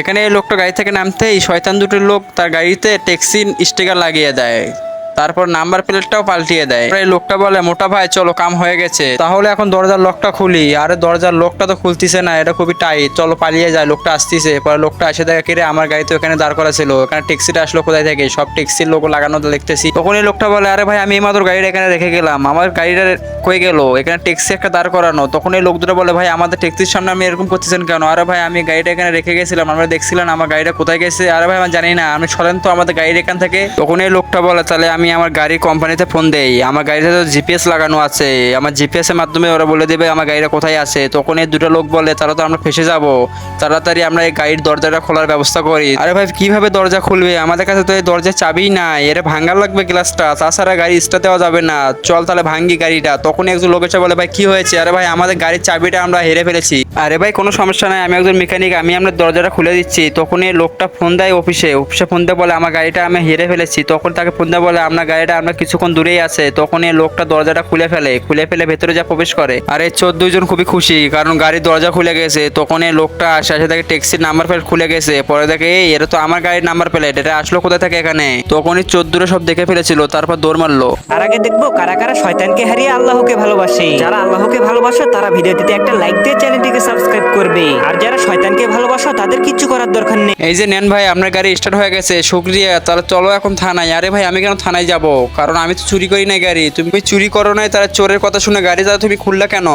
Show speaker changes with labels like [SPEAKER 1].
[SPEAKER 1] এখানে এই লোকটা গাড়ি থেকে নামতেই শয়তান দুটোর লোক তার গাড়িতে ট্যাক্সি স্টিকার লাগিয়ে দেয়, তারপর নাম্বার প্লেটটাও পাল্টিয়ে দেয়। এই লোকটা বলে, মোটা ভাই চলো কাম হয়ে গেছে, তাহলে এখন দরজার লকটা খুলি। আরে দরজার লকটা তো খুলতিছে না, এটা খুবই টাইট, চলো পালিয়ে যায়। লোকটা আসতেছে, পরে লোকটা এসে দেখে কিরে আমার গাড়ি তো এখানে দাঁড় করা ছিল, এখানে ট্যাক্সিটা আসলো কোথায় থেকে, সব ট্যাক্সির লোক লাগানো দেখতেছি। তখন এই লোকটা বলে, আরে ভাই আমি এইমাত্র গাড়িটা এখানে রেখে গেলাম, আমার গাড়িটা কই গেল, এখানে ট্যাক্সি একটা দাঁড় করানো। তখন এই লোক দুটো বলে, ভাই আমাদের ট্যাক্সির সামনে আমি এরকম করতেছেন কেন? আরে ভাই আমি গাড়িটা এখানে রেখে গেছিলাম, আমরা দেখছিলাম আমার গাড়িটা কোথায় গেছে। আরে ভাই আমি জানি না, আমি সরেন তো আমাদের গাড়ির এখান থেকে। তখন এই লোকটা বলে, তাহলে আমি আমার গাড়ির কোম্পানিতে ফোন দেই, আমার গাড়িতে তো জিপিএস লাগানো আছে, আমার জিপিএস এর মাধ্যমে ওরা বলে দেবে আমার গাড়িটা কোথায় আছে। তখন এই দুটো লোক বলে, তারা তো আমরা ফেসে যাব, তাড়াতাড়ি আমরা এই গাড়ির দরজাটা খোলার ব্যবস্থা করি। আরে ভাই কিভাবে দরজা খুলবে, আমাদের কাছে তো এই দরজার চাবি নাই, এর ভাঙার লাগবে গ্লাসটা, তাছাড়া গাড়ি স্টার্ট দেওয়া যাবে না, চল তাহলে ভাঙ্গি গাড়িটা। তখন একজন লোক এসে বলে, ভাই কি হয়েছে? আরে ভাই আমাদের গাড়ির চাবিটা আমরা হেরে ফেলেছি। আরে ভাই কোনো সমস্যা নাই, আমি একজন মেকানিক, আমি আপনার দরজাটা খুলে দিচ্ছি। তখন এই লোকটা ফোন দেয় অফিসে ফোন দিয়ে বলে, আমার গাড়িটা আমি হেরে ফেলেছি। তখন তাকে ফোন দিয়ে বলে, আপনার গাড়িটা আমরা কিছুক্ষণ দূরেই আছে। তখন এই লোকটা দরজাটা খুলে ফেলে ভেতরে যা প্রবেশ করে। আর এই 14 জন খুবই খুশি, কারণ গাড়ির দরজা খুলে গেছে। তখন এই লোকটা আসে দেখে ট্যাক্সির নাম্বার প্লেট খুলে গেছে, পরে দেখে এই এটা তো আমার গাড়ির নাম্বার প্লেট, এটা আসলো কোথা থেকে এখানে। তখনই 14 সব দেখে ফেলেছিল, তারপর দৌড় মারলো।
[SPEAKER 2] আর আগে দেখবো কারা কারা শয়তানকে হারিয়ে আল্লাহকে ভালোবাসে। যারা আল্লাহকে ভালোবাসো তারা ভিডিওটিতে একটা লাইক দিয়ে চ্যানেলটিকে সাবস্ক্রাইব করবে, আর যারা শয়তানকে ভালোবাসো তাদের কিচ্ছু করার দরকার নেই।
[SPEAKER 1] এই যে নেন ভাই আপনার গাড়ি স্টার্ট হয়ে গেছে, শুক্রিয়া, তাহলে চলো এখন থানায়। আরে ভাই আমি কেন থানায় যাব, কারণ আমি তো চুরি করি নাই গাড়ি, তুমি চুরি করো নাই, তারা চোরের কথা শুনে গাড়ি যা তুমি খুললা কেন?